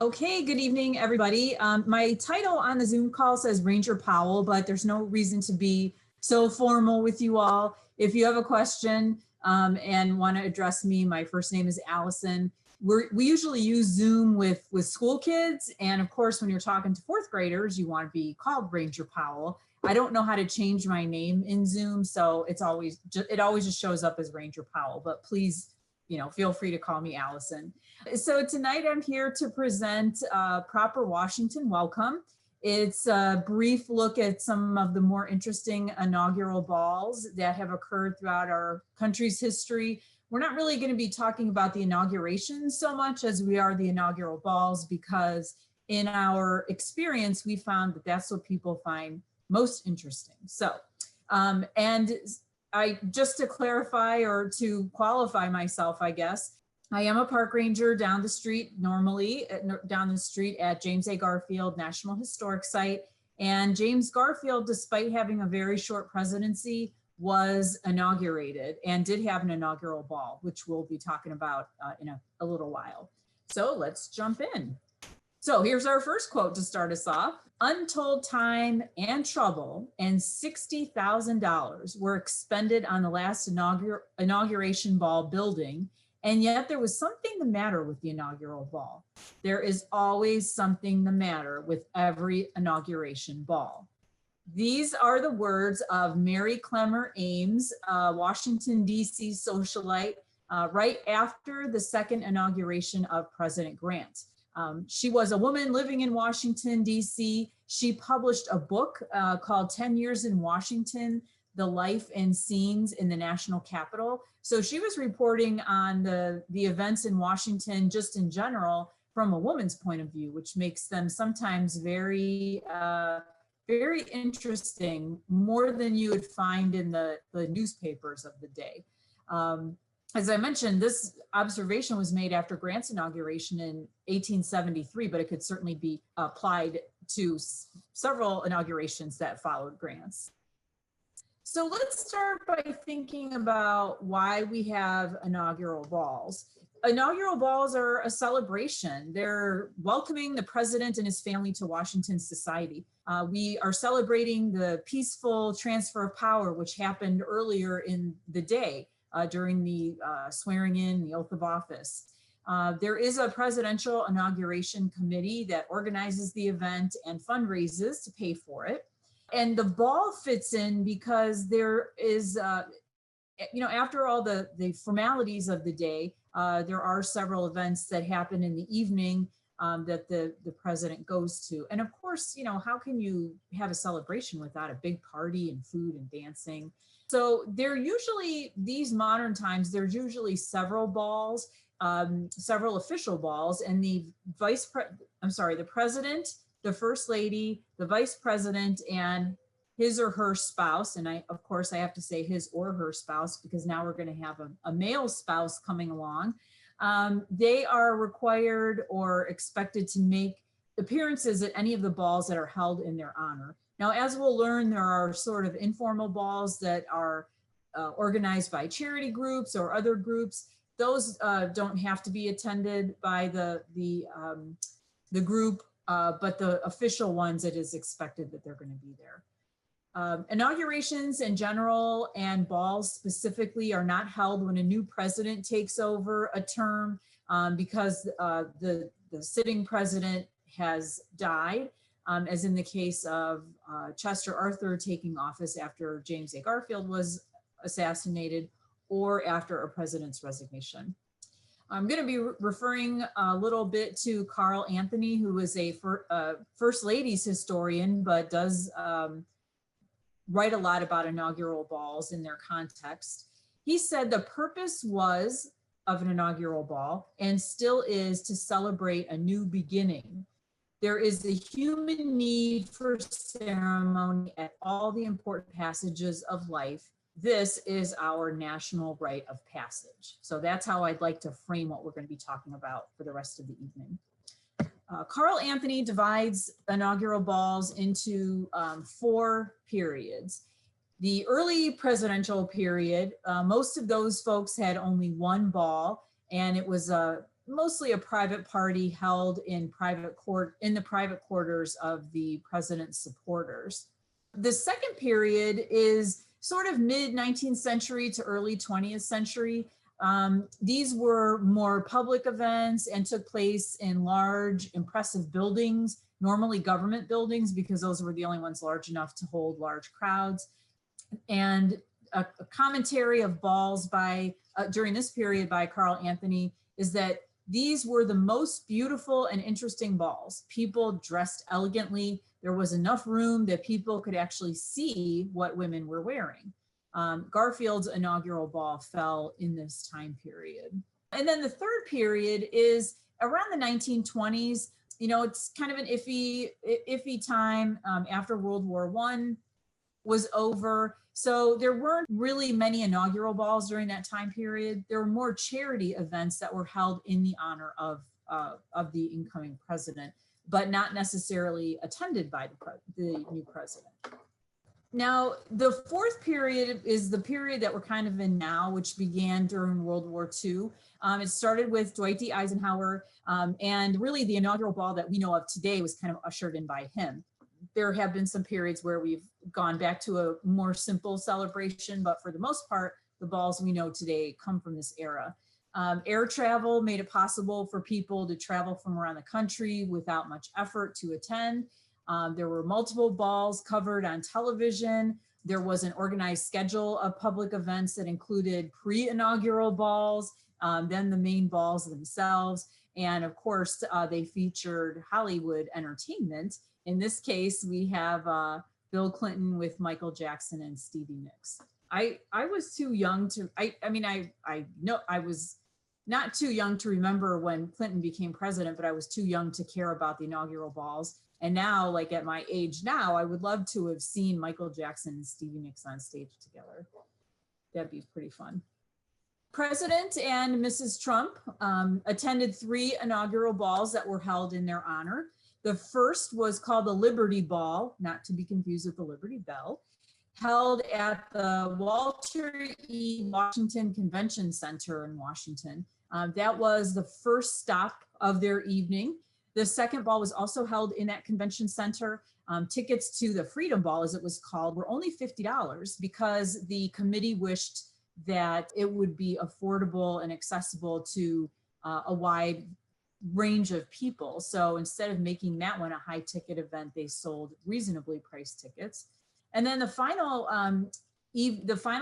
Okay, good evening, everybody. My title on the Zoom call says Ranger Powell, but there's no reason to be so formal with you all. If you have a question and want to address me, my first name is Allison. We usually use Zoom with school kids. And of course, when you're talking to fourth graders, you want to be called Ranger Powell. I don't know how to change my name in Zoom, so it always just shows up as Ranger Powell, but please, feel free to call me Allison. So tonight I'm here to present Proper Washington Welcome. It's a brief look at some of the more interesting inaugural balls that have occurred throughout our country's history. We're not really going to be talking about the inauguration so much as we are the inaugural balls, because in our experience, we found that that's what people find most interesting. So, and just to clarify or to qualify myself, I guess, I am a park ranger down the street, normally down the street at James A. Garfield National Historic Site. And James Garfield, despite having a very short presidency, was inaugurated and did have an inaugural ball, which we'll be talking about in a little while. So let's jump in. So here's our first quote to start us off. Untold time and trouble and $60,000 were expended on the last inauguration ball building, and yet there was something the matter with the inaugural ball. There is always something the matter with every inauguration ball. These are the words of Mary Clemmer Ames, Washington, D.C. socialite, right after the second inauguration of President Grant. She was a woman living in Washington, D.C. She published a book called 10 Years in Washington, The Life and Scenes in the National Capital. So she was reporting on the events in Washington just in general from a woman's point of view, which makes them sometimes very, very interesting, more than you would find in the newspapers of the day. As I mentioned, this observation was made after Grant's inauguration in 1873, but it could certainly be applied to several inaugurations that followed Grant's. So let's start by thinking about why we have inaugural balls. Inaugural balls are a celebration. They're welcoming the president and his family to Washington society. We are celebrating the peaceful transfer of power, which happened earlier in the day. During the swearing in, the oath of office. There is a presidential inauguration committee that organizes the event and fundraises to pay for it. And the ball fits in because there is, after all the formalities of the day, there are several events that happen in the evening that the president goes to. And of course, how can you have a celebration without a big party and food and dancing? So they're usually, these modern times, there's usually several balls, several official balls, and the president, the first lady, the vice president, and his or her spouse. And of course I have to say his or her spouse, because now we're going to have a male spouse coming along. They are required or expected to make appearances at any of the balls that are held in their honor. Now, as we'll learn, there are sort of informal balls that are organized by charity groups or other groups. Those don't have to be attended by the group, but the official ones, it is expected that they're going to be there. Inaugurations in general and balls specifically are not held when a new president takes over a term because the sitting president has died. As in the case of Chester Arthur taking office after James A. Garfield was assassinated, or after a president's resignation. I'm going to be referring a little bit to Carl Anthony, who is a First Lady's historian, but does write a lot about inaugural balls in their context. He said the purpose was of an inaugural ball, and still is, to celebrate a new beginning. There is a human need for ceremony at all the important passages of life. This is our national rite of passage. So that's how I'd like to frame what we're going to be talking about for the rest of the evening. Carl Anthony divides inaugural balls into 4 periods. The early presidential period, most of those folks had only one ball, and it was mostly a private party held in the private quarters of the president's supporters. The second period is sort of mid 19th century to early 20th century. These were more public events and took place in large, impressive buildings, normally government buildings, because those were the only ones large enough to hold large crowds. And a commentary of balls by during this period by Carl Anthony is that these were the most beautiful and interesting balls. People dressed elegantly. There was enough room that people could actually see what women were wearing. Garfield's inaugural ball fell in this time period. And then the third period is around the 1920s. You know, it's kind of an iffy time after World War I was over. So there weren't really many inaugural balls during that time period. There were more charity events that were held in the honor of the incoming president, but not necessarily attended by the new president. Now, the fourth period is the period that we're kind of in now, which began during World War II. It started with Dwight D. Eisenhower, and really the inaugural ball that we know of today was kind of ushered in by him. There have been some periods where we've gone back to a more simple celebration, but for the most part, the balls we know today come from this era. Air travel made it possible for people to travel from around the country without much effort to attend. There were multiple balls covered on television. There was an organized schedule of public events that included pre-inaugural balls, then the main balls themselves. And of course, they featured Hollywood entertainment. In this case, we have Bill Clinton with Michael Jackson and Stevie Nicks. I was too young to, I know I was not too young to remember when Clinton became president, but I was too young to care about the inaugural balls. And now, like at my age now, I would love to have seen Michael Jackson and Stevie Nicks on stage together. That'd be pretty fun. President and Mrs. Trump attended 3 inaugural balls that were held in their honor. The first was called the Liberty Ball, not to be confused with the Liberty Bell, held at the Walter E. Washington Convention Center in Washington. That was the first stop of their evening. The second ball was also held in that convention center. Tickets to the Freedom Ball, as it was called, were only $50 because the committee wished that it would be affordable and accessible to a wide range of people. So instead of making that one a high ticket event, they sold reasonably priced tickets. And then the final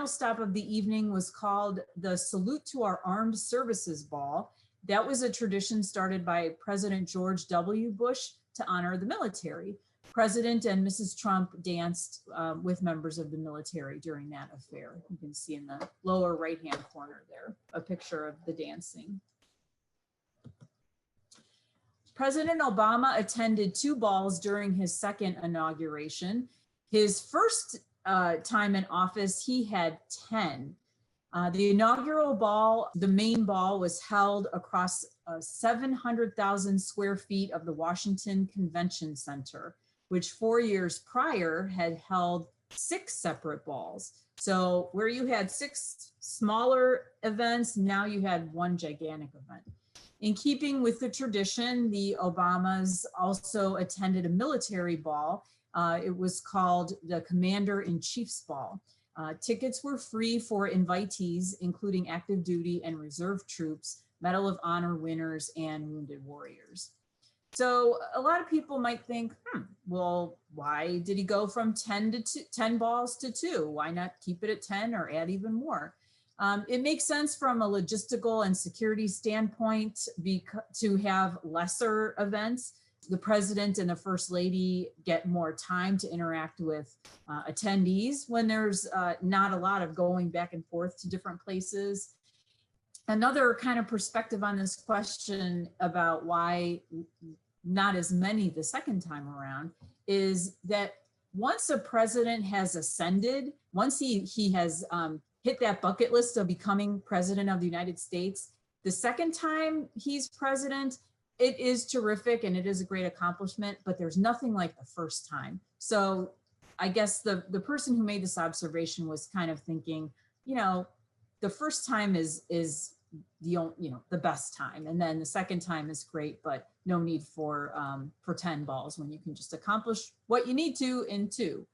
stop of the evening was called the Salute to Our Armed Services Ball. That was a tradition started by President George W. Bush to honor the military. President and Mrs. Trump danced with members of the military during that affair. You can see in the lower right-hand corner there, a picture of the dancing. President Obama attended 2 balls during his second inauguration. His first time in office, he had 10. The inaugural ball, the main ball, was held across 700,000 square feet of the Washington Convention Center, which 4 years prior had held 6 separate balls. So where you had 6 smaller events, now you had 1 gigantic event. In keeping with the tradition, the Obamas also attended a military ball. It was called the Commander-in-Chief's Ball. Tickets were free for invitees, including active duty and reserve troops, Medal of Honor winners, and wounded warriors. So a lot of people might think, well, why did he go from 10 balls to 2? Why not keep it at 10 or add even more? It makes sense from a logistical and security standpoint to have lesser events. The president and the first lady get more time to interact with attendees when there's not a lot of going back and forth to different places. Another kind of perspective on this question about why not as many the second time around is that once a president has ascended, once he has hit that bucket list of becoming president of the United States, the second time he's president, it is terrific and it is a great accomplishment, but there's nothing like the first time. So I guess the person who made this observation was kind of thinking, you know, the first time is the best time. And then the second time is great, but no need for 10 balls when you can just accomplish what you need to in 2.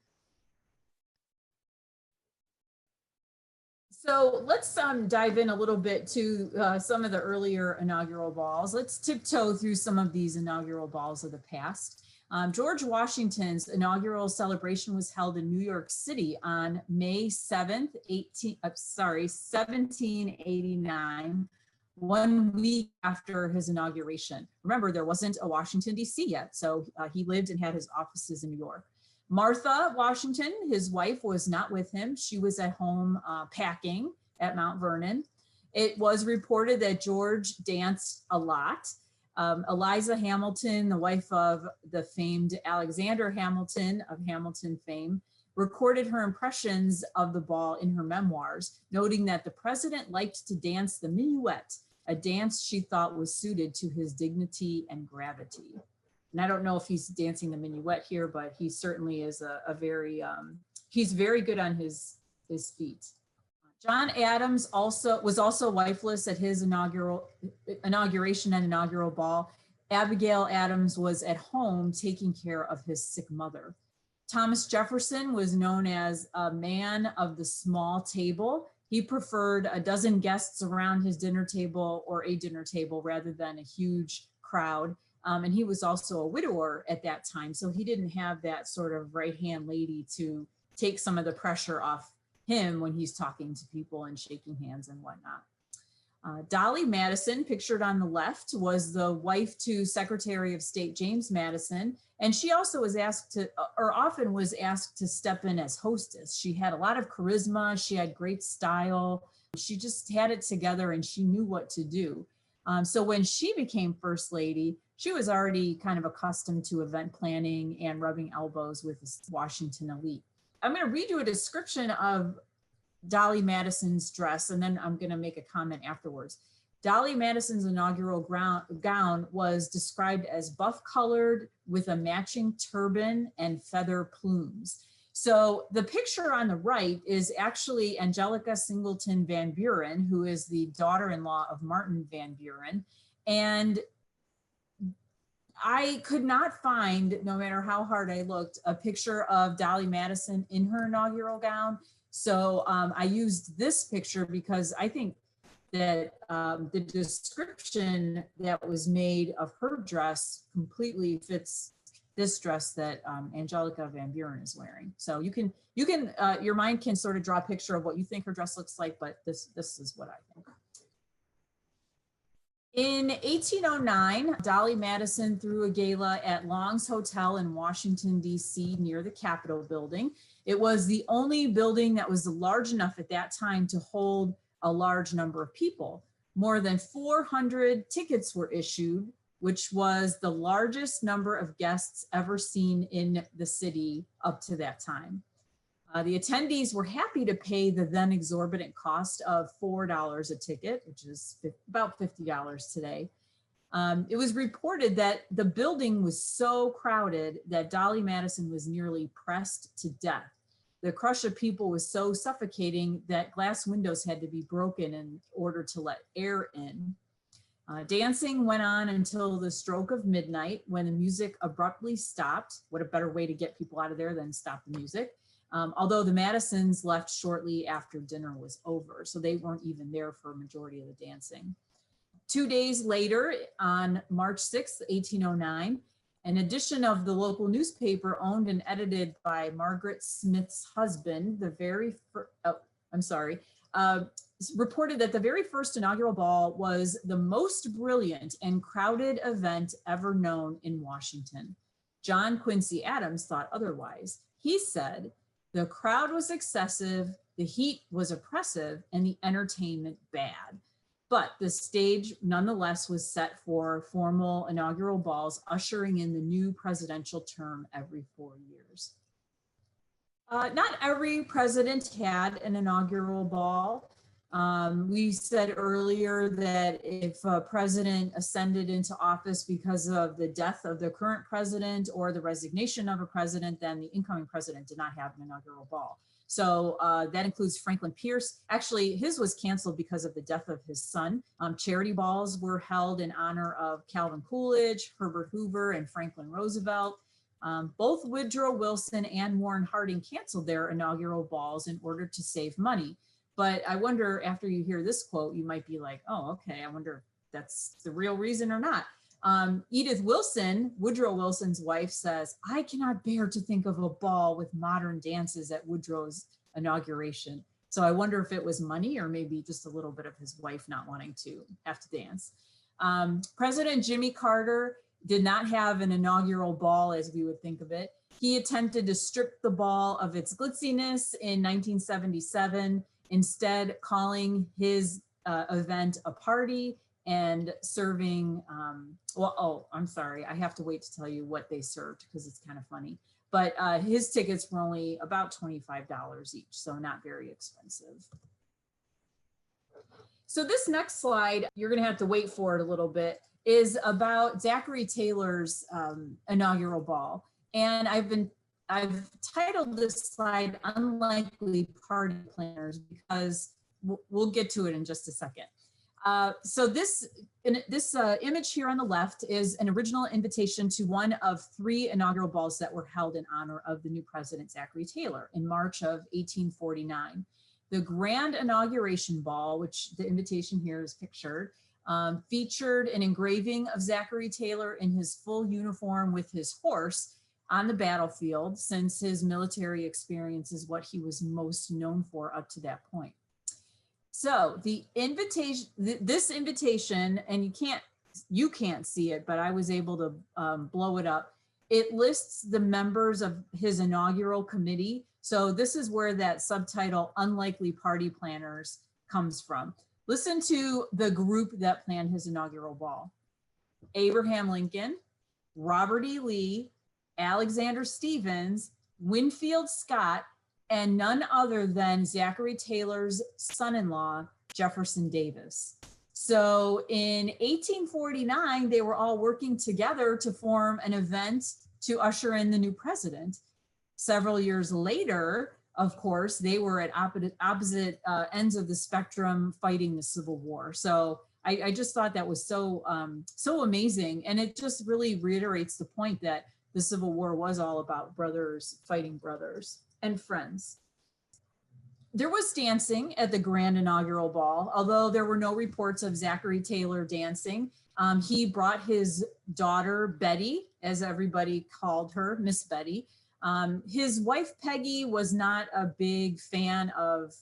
So let's dive in a little bit to some of the earlier inaugural balls. Let's tiptoe through some of these inaugural balls of the past. George Washington's inaugural celebration was held in New York City on May 7th, 1789, 1 week after his inauguration. Remember, there wasn't a Washington, D.C. yet, so he lived and had his offices in New York. Martha Washington, his wife, was not with him. She was at home packing at Mount Vernon. It was reported that George danced a lot. Eliza Hamilton, the wife of the famed Alexander Hamilton of Hamilton fame, recorded her impressions of the ball in her memoirs, noting that the president liked to dance the minuet, a dance she thought was suited to his dignity and gravity. And I don't know if he's dancing the minuet here, but he certainly is he's very good on his feet. John Adams was also wifeless at his inauguration and inaugural ball. Abigail Adams was at home taking care of his sick mother. Thomas Jefferson was known as a man of the small table. He preferred a dozen guests around his dinner table or a dinner table rather than a huge crowd. And he was also a widower at that time, so he didn't have that sort of right-hand lady to take some of the pressure off him when he's talking to people and shaking hands and whatnot. Dolly Madison, pictured on the left, was the wife to Secretary of State James Madison, and she also was often was asked to step in as hostess. She had a lot of charisma, she had great style, she just had it together and she knew what to do. So when she became First Lady, she was already kind of accustomed to event planning and rubbing elbows with the Washington elite. I'm going to read you a description of Dolly Madison's dress, and then I'm going to make a comment afterwards. Dolly Madison's inaugural gown was described as buff-colored with a matching turban and feather plumes. So the picture on the right is actually Angelica Singleton Van Buren, who is the daughter-in-law of Martin Van Buren. And I could not find, no matter how hard I looked, a picture of Dolly Madison in her inaugural gown. So I used this picture because I think that the description that was made of her dress completely fits this dress that Angelica Van Buren is wearing. So you can your mind can sort of draw a picture of what you think her dress looks like, but this is what I think. In 1809, Dolly Madison threw a gala at Long's Hotel in Washington, D.C. near the Capitol building. It was the only building that was large enough at that time to hold a large number of people. More than 400 tickets were issued, which was the largest number of guests ever seen in the city up to that time. The attendees were happy to pay the then exorbitant cost of $4 a ticket, which is about $50 today. It was reported that the building was so crowded that Dolly Madison was nearly pressed to death. The crush of people was so suffocating that glass windows had to be broken in order to let air in. Dancing went on until the stroke of midnight when the music abruptly stopped. What a better way to get people out of there than stop the music. Although the Madisons left shortly after dinner was over, so they weren't even there for a majority of the dancing. 2 days later, on March 6th, 1809, an edition of the local newspaper owned and edited by Margaret Smith's husband, reported that the very first inaugural ball was the most brilliant and crowded event ever known in Washington. John Quincy Adams thought otherwise. He said, "The crowd was excessive, the heat was oppressive, and the entertainment bad." But the stage nonetheless was set for formal inaugural balls, ushering in the new presidential term every 4 years. Not every president had an inaugural ball. We said earlier that if a president ascended into office because of the death of the current president or the resignation of a president, then the incoming president did not have an inaugural ball. So that includes Franklin Pierce. Actually, his was canceled because of the death of his son. Charity balls were held in honor of Calvin Coolidge, Herbert Hoover, and Franklin Roosevelt. Both Woodrow Wilson and Warren Harding canceled their inaugural balls in order to save money. But I wonder, after you hear this quote, you might be like, oh, okay, I wonder if that's the real reason or not. Edith Wilson, Woodrow Wilson's wife, says, I cannot bear to think of a ball with modern dances at Woodrow's inauguration. So I wonder if it was money or maybe just a little bit of his wife not wanting to have to dance. President Jimmy Carter did not have an inaugural ball as we would think of it. He attempted to strip the ball of its glitziness in 1977, instead calling his event a party and serving, I'm sorry, I have to wait to tell you what they served because it's kind of funny. But his tickets were only about $25 each, so not very expensive. So this next slide, you're gonna have to wait for it a little bit, is about Zachary Taylor's inaugural ball. And I've titled this slide Unlikely Party Planners because we'll get to it in just a second. So this image here on the left is an original invitation to one of 3 inaugural balls that were held in honor of the new president, Zachary Taylor, in March of 1849. The Grand Inauguration Ball, which the invitation here is pictured, featured an engraving of Zachary Taylor in his full uniform with his horse on the battlefield, since his military experience is what he was most known for up to that point. So the invitation, this invitation, and you can't see it, but I was able to blow it up. It lists the members of his inaugural committee. So this is where that subtitle Unlikely Party Planners comes from. Listen to the group that planned his inaugural ball: Abraham Lincoln, Robert E. Lee, Alexander Stephens, Winfield Scott, and none other than Zachary Taylor's son-in-law, Jefferson Davis. So in 1849, they were all working together to form an event to usher in the new president. Several years later, of course, they were at opposite ends of the spectrum fighting the Civil War. So I just thought that was so amazing. And it just really reiterates the point that the Civil War was all about brothers fighting brothers and friends. There was dancing at the Grand Inaugural Ball, although there were no reports of Zachary Taylor dancing. He brought his daughter, Betty, as everybody called her, Miss Betty. His wife, Peggy, was not a big fan of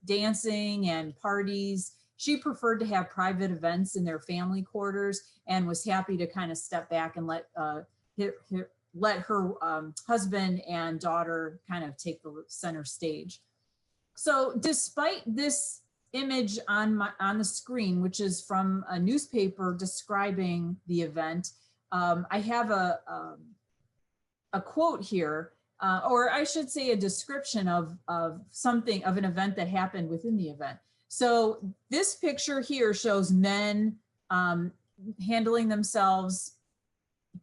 dancing and parties. She preferred to have private events in their family quarters and was happy to kind of step back and let her husband and daughter kind of take the center stage. So despite this image on the screen, which is from a newspaper describing the event, I have a quote here, or I should say a description of an event that happened within the event. So this picture here shows men handling themselves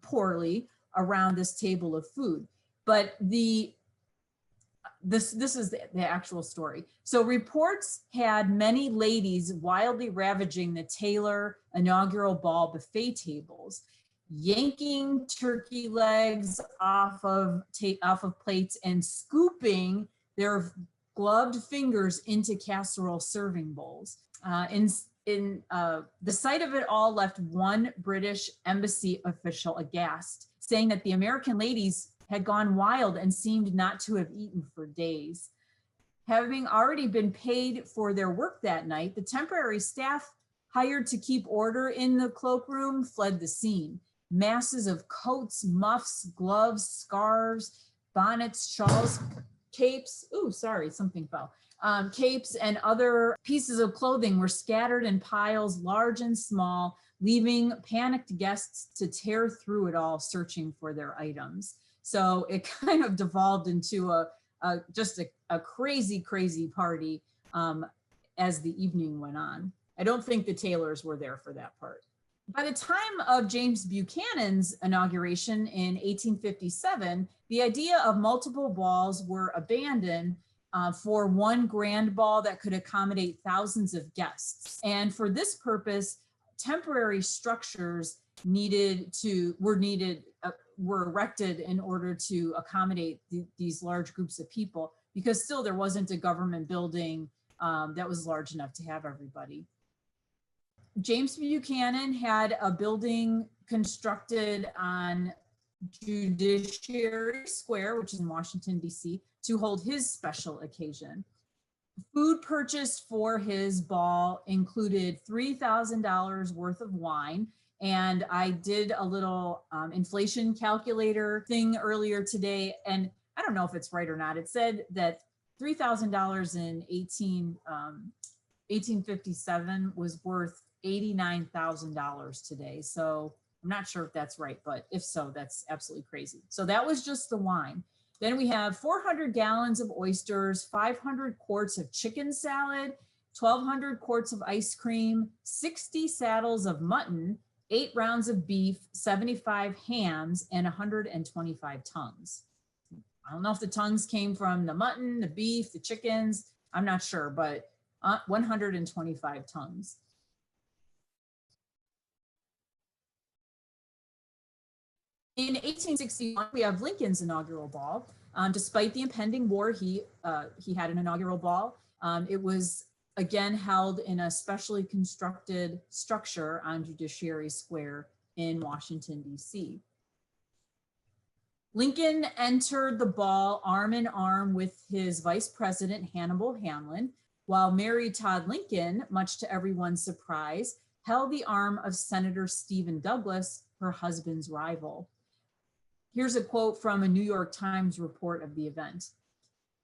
poorly around this table of food, but this is the actual story. So reports had many ladies wildly ravaging the Taylor inaugural ball buffet tables, yanking turkey legs off of plates and scooping their gloved fingers into casserole serving bowls. The sight of it all left one British embassy official aghast, saying that the American ladies had gone wild and seemed not to have eaten for days. Having already been paid for their work that night, the temporary staff hired to keep order in the cloakroom fled the scene. Masses of coats, muffs, gloves, scarves, bonnets, shawls, capes, capes and other pieces of clothing were scattered in piles large and small, leaving panicked guests to tear through it all searching for their items. So it kind of devolved into just a crazy, crazy party as the evening went on. I don't think the Taylors were there for that part. By the time of James Buchanan's inauguration in 1857, the idea of multiple balls were abandoned for one grand ball that could accommodate thousands of guests. And for this purpose, temporary structures were erected in order to accommodate these large groups of people, because still there wasn't a government building that was large enough to have everybody. James Buchanan had a building constructed on Judiciary Square, which is in Washington, D.C., to hold his special occasion. Food purchased for his ball included $3,000 worth of wine. And I did a little inflation calculator thing earlier today, and I don't know if it's right or not. It said that $3,000 in 1857 was worth $89,000 today. So I'm not sure if that's right, but if so, that's absolutely crazy. So that was just the wine. Then we have 400 gallons of oysters, 500 quarts of chicken salad, 1,200 quarts of ice cream, 60 saddles of mutton, 8 rounds of beef, 75 hams, and 125 tongues. I don't know if the tongues came from the mutton, the beef, the chickens. I'm not sure, but 125 tongues. In 1861, we have Lincoln's inaugural ball. Despite the impending war, he had an inaugural ball. It was again held in a specially constructed structure on Judiciary Square in Washington, D.C. Lincoln entered the ball arm in arm with his vice president, Hannibal Hamlin, while Mary Todd Lincoln, much to everyone's surprise, held the arm of Senator Stephen Douglas, her husband's rival. Here's a quote from a New York Times report of the event.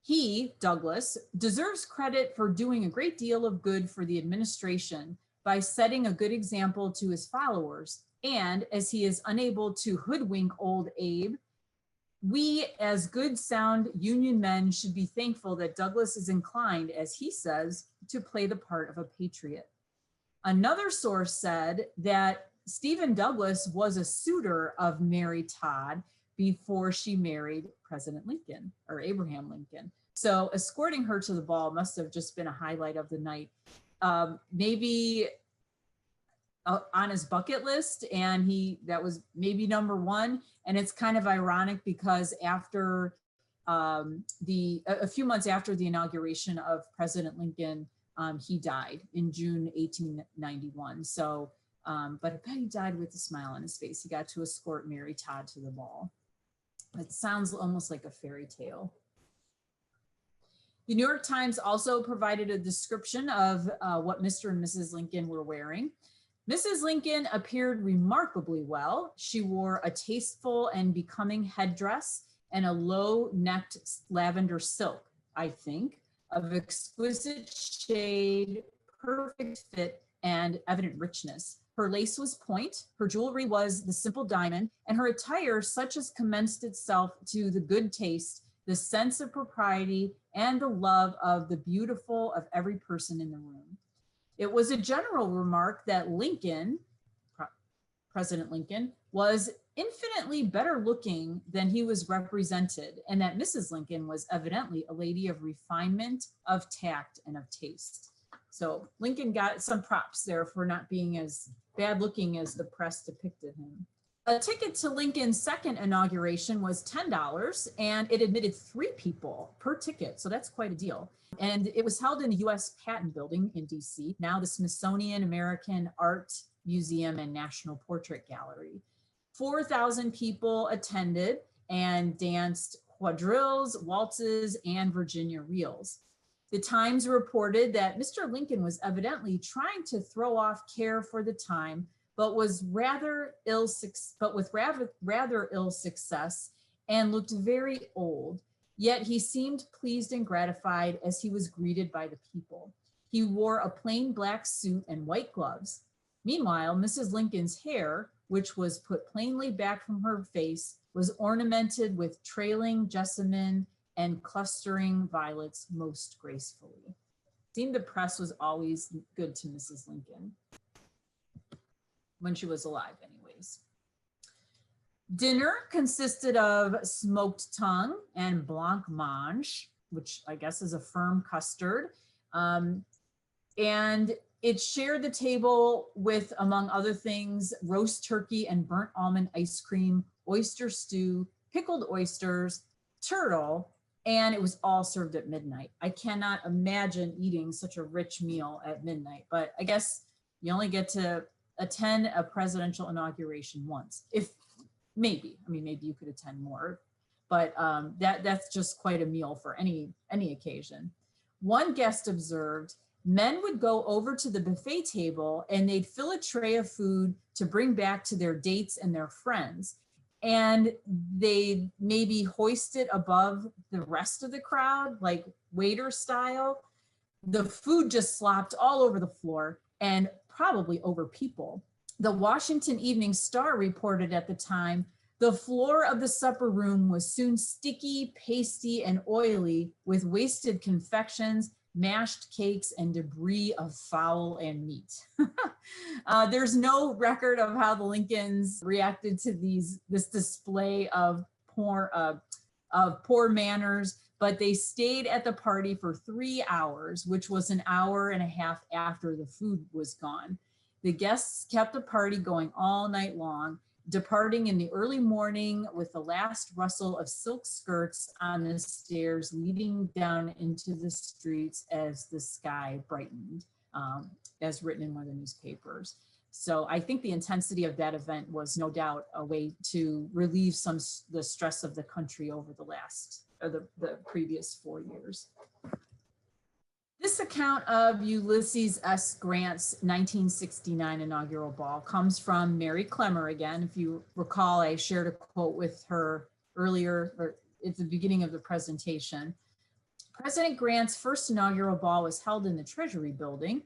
He, Douglas, deserves credit for doing a great deal of good for the administration by setting a good example to his followers. And as he is unable to hoodwink old Abe, we as good, sound Union men should be thankful that Douglas is inclined, as he says, to play the part of a patriot. Another source said that Stephen Douglas was a suitor of Mary Todd before she married President Lincoln, or Abraham Lincoln. So escorting her to the ball must have just been a highlight of the night. Maybe on his bucket list, and that was maybe number one. And it's kind of ironic because after a few months after the inauguration of President Lincoln, he died in June 1891. So, but I bet he died with a smile on his face. He got to escort Mary Todd to the ball. It sounds almost like a fairy tale. The New York Times also provided a description of what Mr. and Mrs. Lincoln were wearing. Mrs. Lincoln appeared remarkably well. She wore a tasteful and becoming headdress and a low-necked lavender silk, I think, of exquisite shade, perfect fit, and evident richness. Her lace was point, her jewelry was the simple diamond, and her attire such as commenced itself to the good taste, the sense of propriety, and the love of the beautiful of every person in the room. It was a general remark that Lincoln, President Lincoln, was infinitely better looking than he was represented, and that Mrs. Lincoln was evidently a lady of refinement, of tact, and of taste. So Lincoln got some props there for not being as bad looking as the press depicted him. A ticket to Lincoln's second inauguration was $10, and it admitted 3 people per ticket, so that's quite a deal. And it was held in the U.S. Patent Building in D.C., now the Smithsonian American Art Museum and National Portrait Gallery. 4,000 people attended and danced quadrilles, waltzes, and Virginia reels. The Times reported that Mr. Lincoln was evidently trying to throw off care for the time, but with rather ill success, and looked very old. Yet he seemed pleased and gratified as he was greeted by the people. He wore a plain black suit and white gloves. Meanwhile, Mrs. Lincoln's hair, which was put plainly back from her face, was ornamented with trailing jessamine and clustering violets most gracefully. It seemed the press was always good to Mrs. Lincoln, when she was alive anyways. Dinner consisted of smoked tongue and blancmange, which I guess is a firm custard. And it shared the table with, among other things, roast turkey and burnt almond ice cream, oyster stew, pickled oysters, turtle, and it was all served at midnight. I cannot imagine eating such a rich meal at midnight, but I guess you only get to attend a presidential inauguration once. If maybe, I mean, maybe you could attend more, but that's just quite a meal for any occasion. One guest observed, men would go over to the buffet table and they'd fill a tray of food to bring back to their dates and their friends. And they maybe hoist it above the rest of the crowd, like waiter style. The food just slopped all over the floor and probably over people. The Washington Evening Star reported at the time, the floor of the supper room was soon sticky, pasty, and oily with wasted confections, mashed cakes, and debris of fowl and meat. There's no record of how the Lincolns reacted to this display of poor manners, but they stayed at the party for 3 hours, which was an hour and a half after the food was gone. The guests kept the party going all night long, departing in the early morning with the last rustle of silk skirts on the stairs leading down into the streets as the sky brightened, as written in one of the newspapers. So I think the intensity of that event was no doubt a way to relieve the stress of the country over the previous 4 years. This account of Ulysses S. Grant's 1969 inaugural ball comes from Mary Clemmer again. If you recall, I shared a quote with her earlier, or at the beginning of the presentation. President Grant's first inaugural ball was held in the Treasury building.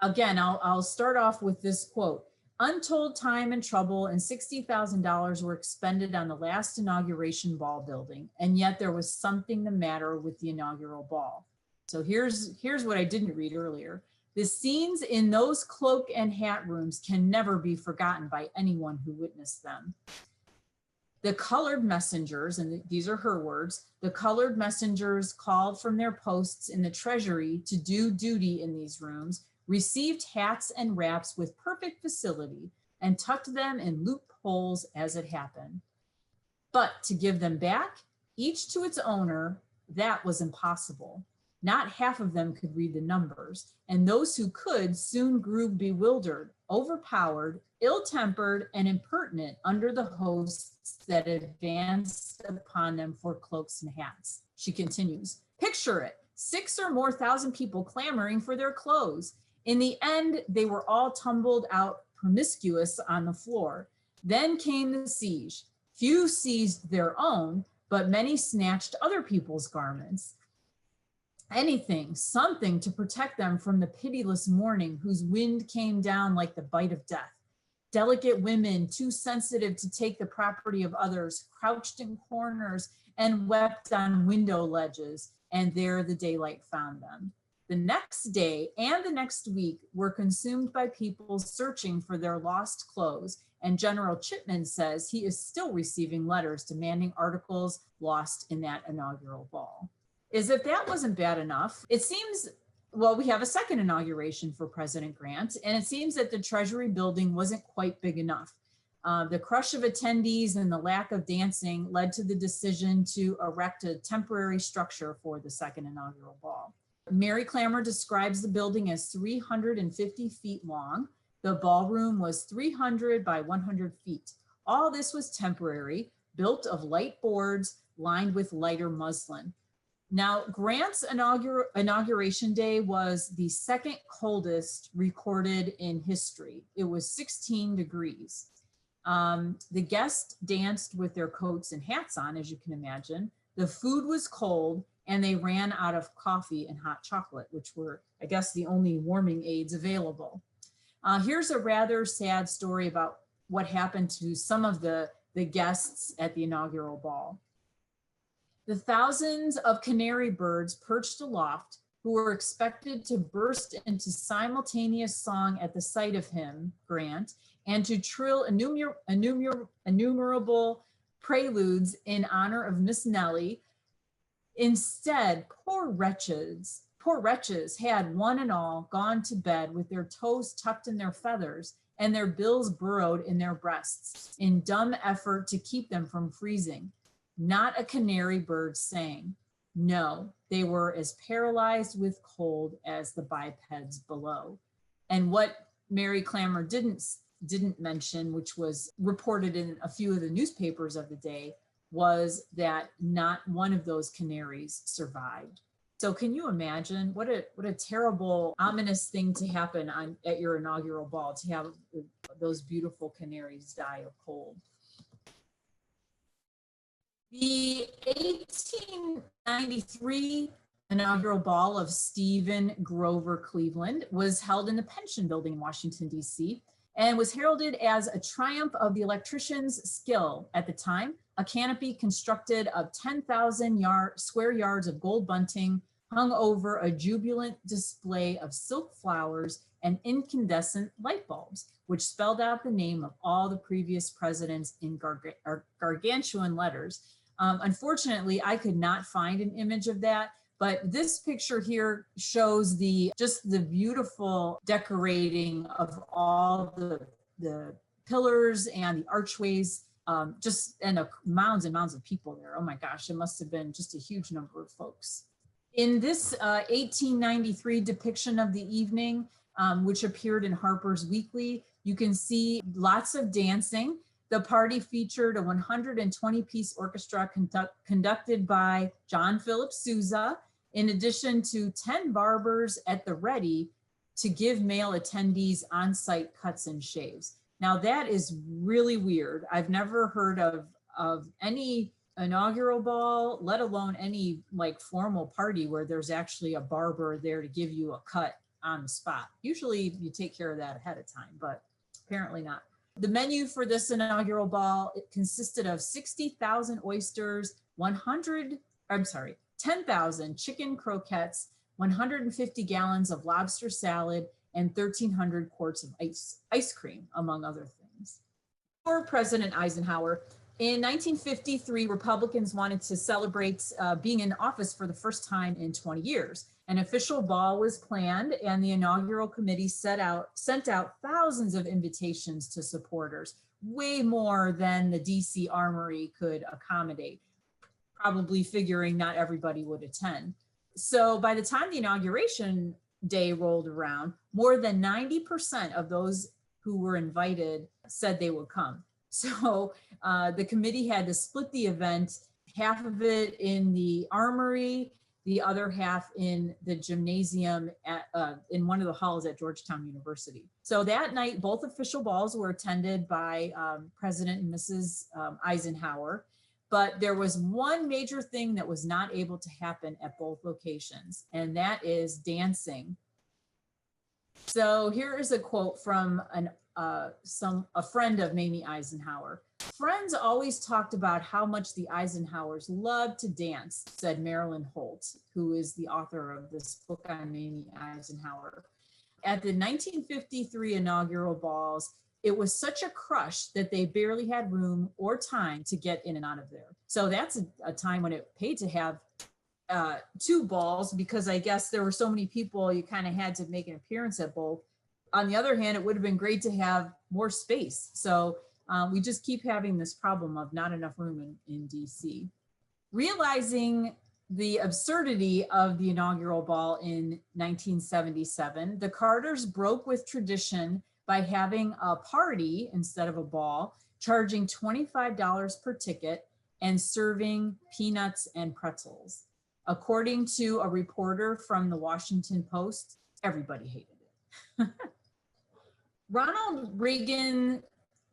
Again, I'll start off with this quote. Untold time and trouble and $60,000 were expended on the last inauguration ball building, and yet there was something the matter with the inaugural ball. So here's what I didn't read earlier. The scenes in those cloak and hat rooms can never be forgotten by anyone who witnessed them. The colored messengers, and these are her words, the colored messengers called from their posts in the Treasury to do duty in these rooms, received hats and wraps with perfect facility and tucked them in loopholes as it happened. But to give them back, each to its owner, that was impossible. Not half of them could read the numbers, and those who could soon grew bewildered, overpowered, ill-tempered, and impertinent under the hosts that advanced upon them for cloaks and hats. She continues, picture it, 6,000 or more people clamoring for their clothes. In the end, they were all tumbled out promiscuous on the floor. Then came the siege. Few seized their own, but many snatched other people's garments. Anything, something to protect them from the pitiless morning whose wind came down like the bite of death. Delicate women, too sensitive to take the property of others, crouched in corners and wept on window ledges, and there the daylight found them. The next day and the next week were consumed by people searching for their lost clothes, and General Chipman says he is still receiving letters demanding articles lost in that inaugural ball. As if that wasn't bad enough, it seems, well, we have a second inauguration for President Grant, and it seems that the Treasury building wasn't quite big enough. The crush of attendees and the lack of dancing led to the decision to erect a temporary structure for the second inaugural ball. Mary Clemmer describes the building as 350 feet long. The ballroom was 300 by 100 feet. All this was temporary, built of light boards lined with lighter muslin. Now, Grant's inauguration day was the second coldest recorded in history. It was 16 degrees. The guests danced with their coats and hats on, as you can imagine. The food was cold, and they ran out of coffee and hot chocolate, which were, I guess, the only warming aids available. Here's a rather sad story about what happened to some of the guests at the inaugural ball. The thousands of canary birds perched aloft, who were expected to burst into simultaneous song at the sight of him, Grant, and to trill innumerable preludes in honor of Miss Nellie. Instead, poor wretches had one and all gone to bed with their toes tucked in their feathers and their bills burrowed in their breasts in dumb effort to keep them from freezing. Not a canary bird sang. No, they were as paralyzed with cold as the bipeds below. And what Mary Clammer didn't mention, which was reported in a few of the newspapers of the day, was that not one of those canaries survived. So can you imagine what a terrible, ominous thing to happen at your inaugural ball, to have those beautiful canaries die of cold? The 1893 inaugural ball of Stephen Grover Cleveland was held in the Pension Building in Washington, D.C., and was heralded as a triumph of the electrician's skill. At the time, a canopy constructed of 10,000 square yards of gold bunting hung over a jubilant display of silk flowers and incandescent light bulbs, which spelled out the name of all the previous presidents in gargantuan letters. Unfortunately, I could not find an image of that, but this picture here shows just the beautiful decorating of all the pillars and the archways, and mounds and mounds of people there. Oh my gosh, it must have been just a huge number of folks. In this 1893 depiction of the evening, which appeared in Harper's Weekly, you can see lots of dancing. The party featured a 120-piece orchestra conducted by John Philip Sousa, in addition to 10 barbers at the ready to give male attendees on-site cuts and shaves. Now that is really weird. I've never heard of any inaugural ball, let alone any like formal party where there's actually a barber there to give you a cut on the spot. Usually you take care of that ahead of time, but apparently not. The menu for this inaugural ball, it consisted of 60,000 oysters, 10,000 chicken croquettes, 150 gallons of lobster salad, and 1,300 quarts of ice cream, among other things. For President Eisenhower, in 1953, Republicans wanted to celebrate being in office for the first time in 20 years. An official ball was planned, and the inaugural committee sent out thousands of invitations to supporters, way more than the DC Armory could accommodate, probably figuring not everybody would attend. So by the time the inauguration day rolled around, more than 90% of those who were invited said they would come. So the committee had to split the event, half of it in the Armory, the other half in the gymnasium in one of the halls at Georgetown University. So that night, both official balls were attended by President and Mrs. Eisenhower, but there was one major thing that was not able to happen at both locations, and that is dancing. So here is a quote from a friend of Mamie Eisenhower. "Friends always talked about how much the Eisenhowers loved to dance," said Marilyn Holt, who is the author of this book on Mamie Eisenhower. "At the 1953 inaugural balls, it was such a crush that they barely had room or time to get in and out of there." So that's a time when it paid to have two balls, because I guess there were so many people, you kind of had to make an appearance at both. On the other hand, it would have been great to have more space. So we just keep having this problem of not enough room in DC. Realizing the absurdity of the inaugural ball in 1977, the Carters broke with tradition by having a party instead of a ball, charging $25 per ticket and serving peanuts and pretzels. According to a reporter from the Washington Post, everybody hated it. Ronald Reagan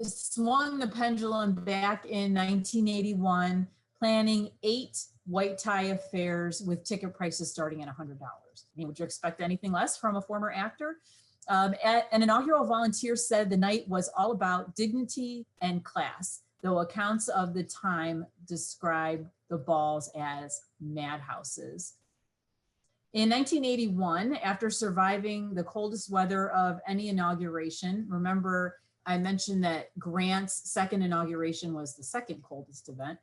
swung the pendulum back in 1981, planning 8 white tie affairs with ticket prices starting at $100. I mean, would you expect anything less from a former actor? An inaugural volunteer said the night was all about dignity and class, though accounts of the time describe the balls as madhouses. In 1981, after surviving the coldest weather of any inauguration, remember I mentioned that Grant's second inauguration was the second coldest event.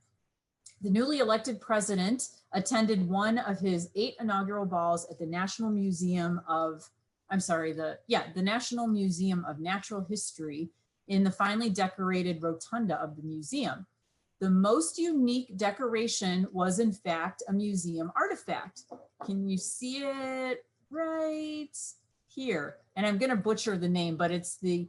The newly elected president attended one of his 8 inaugural balls at the National Museum of, the National Museum of Natural History in the finely decorated rotunda of the museum. The most unique decoration was in fact a museum artifact. Can you see it right here? And I'm gonna butcher the name, but it's the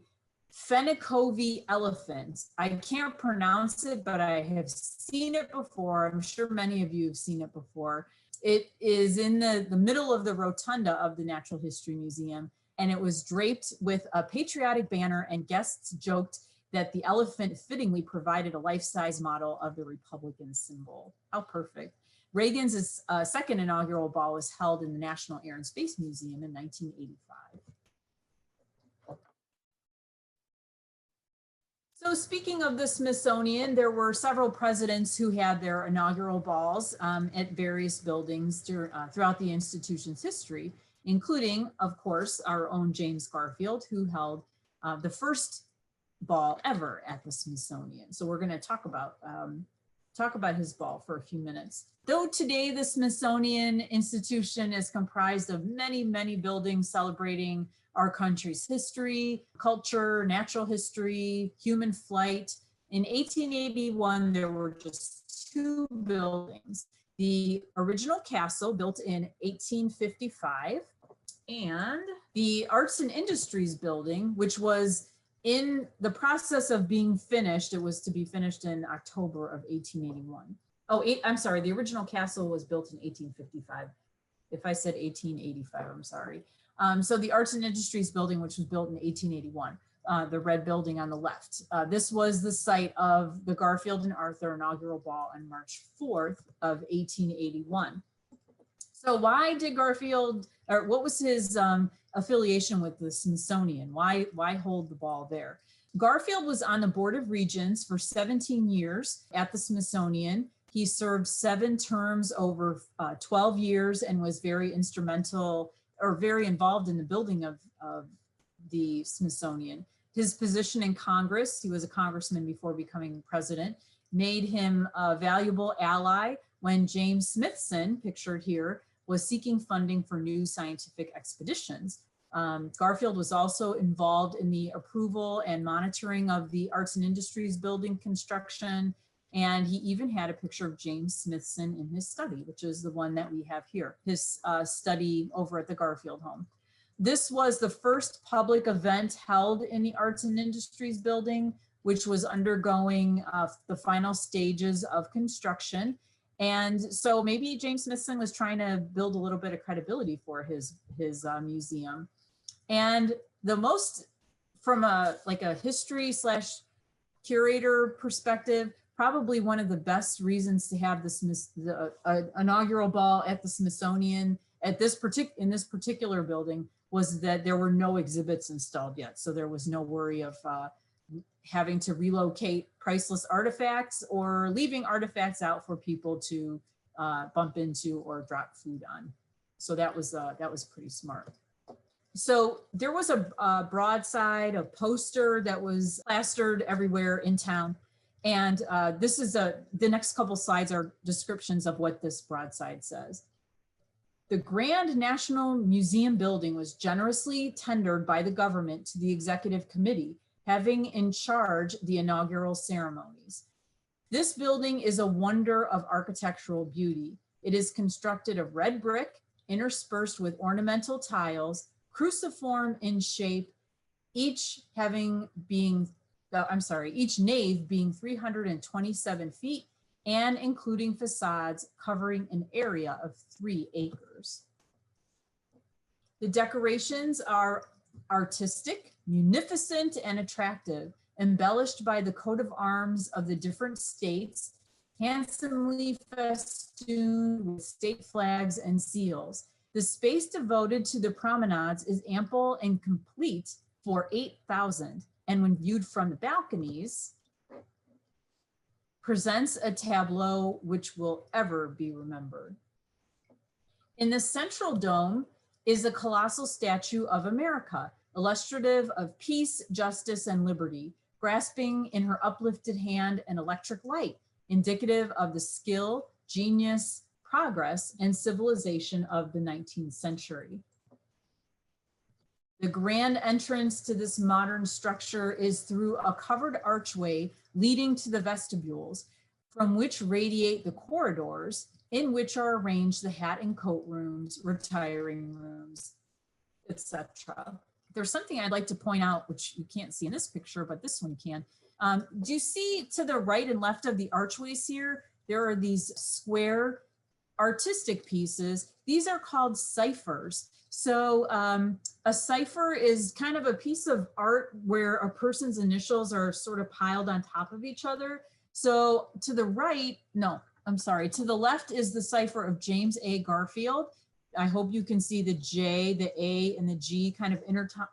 Fenikovi elephant. I can't pronounce it, but I have seen it before. I'm sure many of you have seen it before. It is in the middle of the rotunda of the Natural History Museum, and it was draped with a patriotic banner, and guests joked that the elephant fittingly provided a life-size model of the Republican symbol. How perfect. Reagan's second inaugural ball was held in the National Air and Space Museum in 1985. So speaking of the Smithsonian, there were several presidents who had their inaugural balls at various buildings throughout the institution's history, including, of course, our own James Garfield, who held the first ball ever at the Smithsonian. So we're going to talk about his ball for a few minutes. Though today the Smithsonian Institution is comprised of many, many buildings celebrating our country's history, culture, natural history, human flight. In 1881, there were just 2 buildings. The original castle built in 1855 and the Arts and Industries building, which was in the process of being finished. It was to be finished in October of 1881. The original castle was built in 1855. If I said 1885, I'm sorry. So the Arts and Industries building, which was built in 1881, the red building on the left. This was the site of the Garfield and Arthur inaugural ball on March 4th of 1881. So why did Garfield, or what was his affiliation with the Smithsonian? Why hold the ball there? Garfield was on the Board of Regents for 17 years at the Smithsonian. He served 7 terms over 12 years and was very instrumental or very involved in the building of the Smithsonian. His position in Congress, he was a congressman before becoming president, made him a valuable ally when James Smithson, pictured here, was seeking funding for new scientific expeditions. Garfield was also involved in the approval and monitoring of the Arts and Industries building construction, and he even had a picture of James Smithson in his study, which is the one that we have here, his study over at the Garfield home. This was the first public event held in the Arts and Industries building, which was undergoing the final stages of construction. And so maybe James Smithson was trying to build a little bit of credibility for his museum. And the most, from a history / curator perspective, probably one of the best reasons to have the inaugural ball at the Smithsonian in this particular building was that there were no exhibits installed yet. So there was no worry of having to relocate priceless artifacts or leaving artifacts out for people to bump into or drop food on. So that was pretty smart. So there was a broadside, a poster that was plastered everywhere in town. And this is the next couple slides are descriptions of what this broadside says. The Grand National Museum building was generously tendered by the government to the executive committee, having in charge the inaugural ceremonies. This building is a wonder of architectural beauty. It is constructed of red brick, interspersed with ornamental tiles, cruciform in shape, each nave being 327 feet and including facades covering an area of 3 acres. The decorations are artistic, munificent, and attractive, embellished by the coat of arms of the different states, handsomely festooned with state flags and seals. The space devoted to the promenades is ample and complete for 8,000, and when viewed from the balconies, presents a tableau which will ever be remembered. In the central dome is a colossal statue of America, illustrative of peace, justice, and liberty, grasping in her uplifted hand an electric light, indicative of the skill, genius, progress and civilization of the 19th century. The grand entrance to this modern structure is through a covered archway leading to the vestibules, from which radiate the corridors in which are arranged the hat and coat rooms, retiring rooms, etc. There's something I'd like to point out, which you can't see in this picture, but this one can. Do you see to the right and left of the archways here, there are these square artistic pieces. These are called ciphers. So a cipher is kind of a piece of art where a person's initials are sort of piled on top of each other. So to the right, no, I'm sorry, to the left is the cipher of James A. Garfield. I hope you can see the J, the A, and the G kind of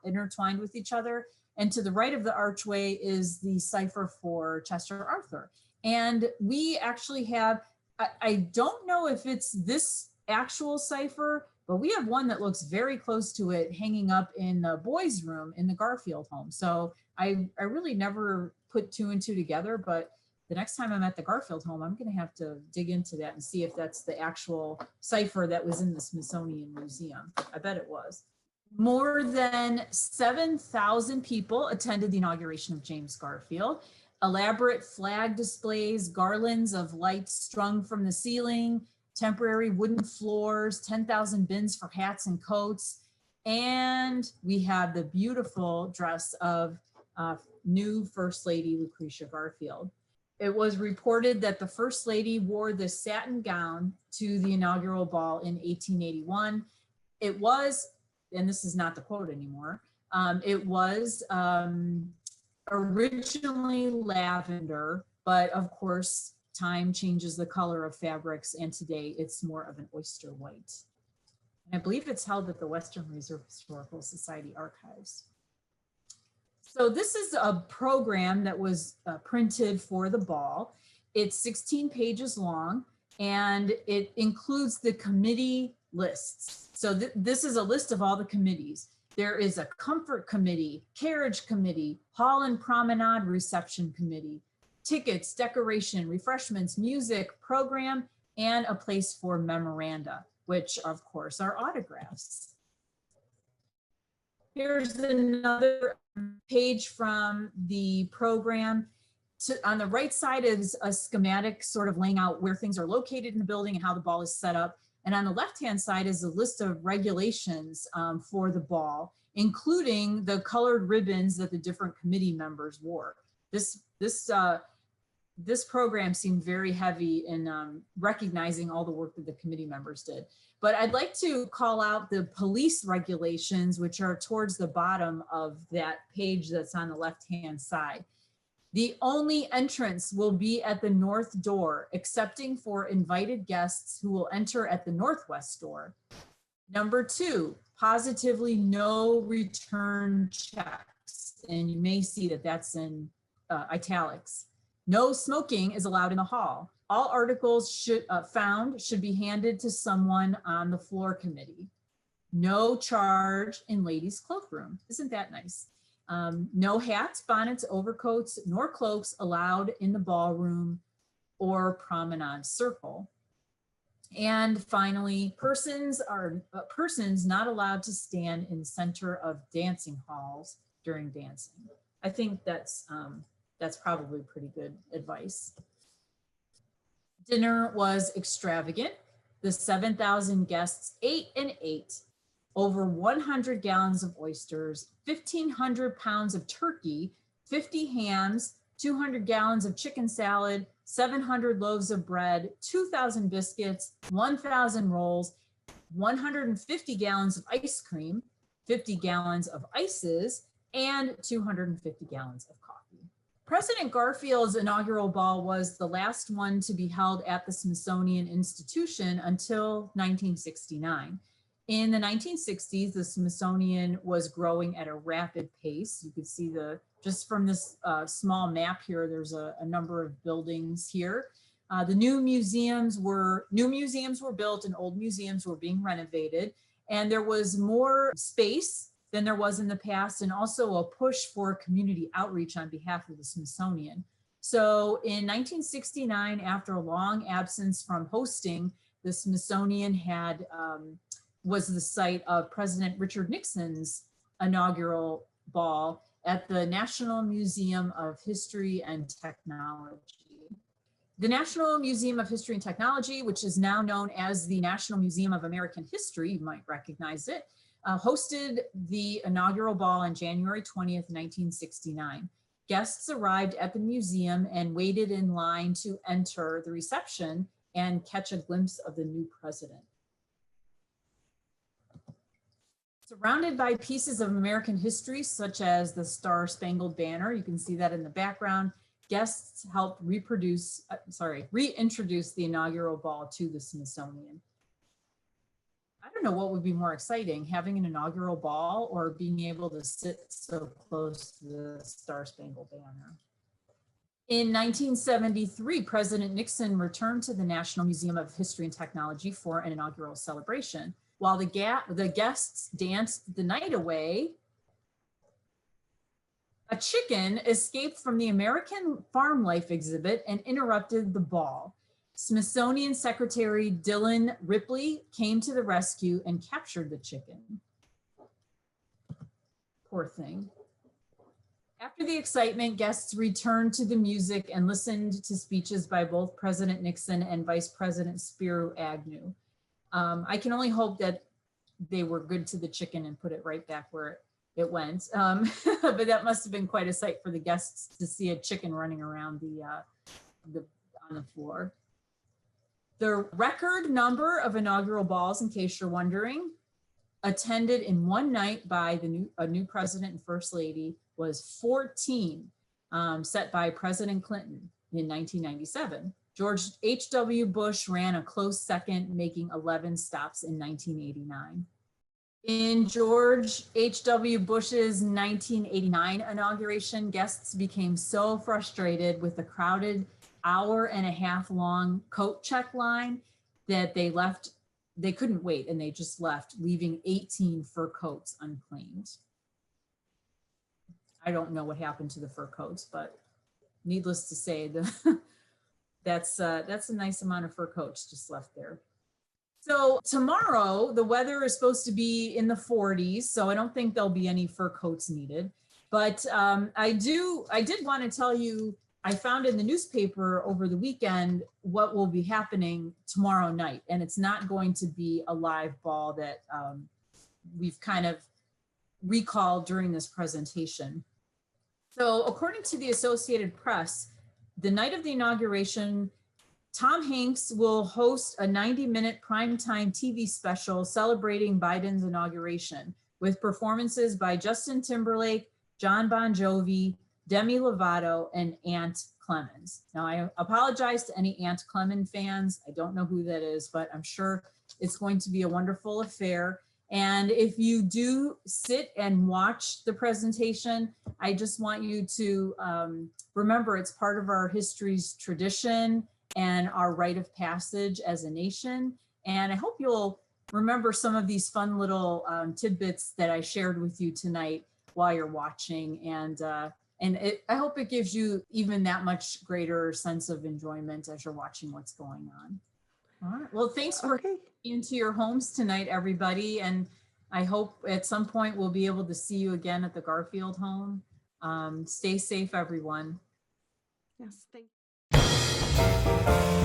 intertwined with each other. And to the right of the archway is the cipher for Chester Arthur. And we actually have, I don't know if it's this actual cipher, but we have one that looks very close to it hanging up in the boys' room in the Garfield home. So I really never put two and two together, but the next time I'm at the Garfield home, I'm gonna have to dig into that and see if that's the actual cipher that was in the Smithsonian Museum. I bet it was. More than 7,000 people attended the inauguration of James Garfield. Elaborate flag displays, garlands of lights strung from the ceiling, temporary wooden floors, 10,000 bins for hats and coats. And we have the beautiful dress of new First Lady Lucretia Garfield. It was reported that the First Lady wore the satin gown to the inaugural ball in 1881. It was, and this is not the quote anymore, it was originally lavender, but of course, time changes the color of fabrics, and today it's more of an oyster white. And I believe it's held at the Western Reserve Historical Society archives. So this is a program that was printed for the ball. It's 16 pages long, and it includes the committee lists. So this is a list of all the committees. There is a comfort committee, carriage committee, hall and promenade reception committee, tickets, decoration, refreshments, music, program, and a place for memoranda, which of course are autographs. Here's another page from the program. On the right side is a schematic sort of laying out where things are located in the building and how the ball is set up. And on the left-hand side is a list of regulations for the ball, including the colored ribbons that the different committee members wore. This program seemed very heavy in recognizing all the work that the committee members did. But I'd like to call out the police regulations, which are towards the bottom of that page that's on the left-hand side. The only entrance will be at the north door, excepting for invited guests who will enter at the northwest door. Number 2, positively no return checks. And you may see that that's in italics. No smoking is allowed in the hall. All articles found should be handed to someone on the floor committee. No charge in ladies' cloakroom. Isn't that nice? No hats, bonnets, overcoats, nor cloaks allowed in the ballroom or promenade circle. And finally, persons not allowed to stand in center of dancing halls during dancing. I think that's probably pretty good advice. Dinner was extravagant. The 7,000 guests ate and ate. Over 100 gallons of oysters, 1,500 pounds of turkey, 50 hams, 200 gallons of chicken salad, 700 loaves of bread, 2,000 biscuits, 1,000 rolls, 150 gallons of ice cream, 50 gallons of ices, and 250 gallons of coffee. President Garfield's inaugural ball was the last one to be held at the Smithsonian Institution until 1969. In the 1960s, the Smithsonian was growing at a rapid pace. You could see just from this small map here, there's a number of buildings here. The new museums were built and old museums were being renovated. And there was more space than there was in the past, and also a push for community outreach on behalf of the Smithsonian. So in 1969, after a long absence from hosting, the Smithsonian was the site of President Richard Nixon's inaugural ball at the National Museum of History and Technology. The National Museum of History and Technology, which is now known as the National Museum of American History, you might recognize it, hosted the inaugural ball on January 20th, 1969. Guests arrived at the museum and waited in line to enter the reception and catch a glimpse of the new president. Surrounded by pieces of American history, such as the Star-Spangled Banner, you can see that in the background, guests helped reintroduce the inaugural ball to the Smithsonian. I don't know what would be more exciting, having an inaugural ball or being able to sit so close to the Star-Spangled Banner. In 1973, President Nixon returned to the National Museum of History and Technology for an inaugural celebration. While the guests danced the night away, a chicken escaped from the American Farm Life exhibit and interrupted the ball. Smithsonian Secretary Dillon Ripley came to the rescue and captured the chicken. Poor thing. After the excitement, guests returned to the music and listened to speeches by both President Nixon and Vice President Spiro Agnew. I can only hope that they were good to the chicken and put it right back where it went. But that must have been quite a sight for the guests to see a chicken running around on the floor. The record number of inaugural balls, in case you're wondering, attended in one night by a new president and first lady was 14, set by President Clinton in 1997. George H.W. Bush ran a close second, making 11 stops in 1989. In George H.W. Bush's 1989 inauguration, guests became so frustrated with the crowded hour-and-a-half-long coat check line that they couldn't wait and they just left, leaving 18 fur coats unclaimed. I don't know what happened to the fur coats, but needless to say, that's a nice amount of fur coats just left there. So tomorrow, the weather is supposed to be in the 40s, so I don't think there'll be any fur coats needed. But I did want to tell you, I found in the newspaper over the weekend what will be happening tomorrow night, and it's not going to be a live ball that we've kind of recalled during this presentation. So according to the Associated Press, the night of the inauguration, Tom Hanks will host a 90-minute primetime TV special celebrating Biden's inauguration with performances by Justin Timberlake, John Bon Jovi, Demi Lovato, and Aunt Clemens. Now, I apologize to any Aunt Clemens fans. I don't know who that is, but I'm sure it's going to be a wonderful affair. And if you do sit and watch the presentation, I just want you to remember it's part of our history's tradition and our rite of passage as a nation. And I hope you'll remember some of these fun little tidbits that I shared with you tonight while you're watching. And I hope it gives you even that much greater sense of enjoyment as you're watching what's going on. All right. Well, thanks for coming into your homes tonight, everybody. And I hope at some point we'll be able to see you again at the Garfield home. Stay safe, everyone. Yes, thank you.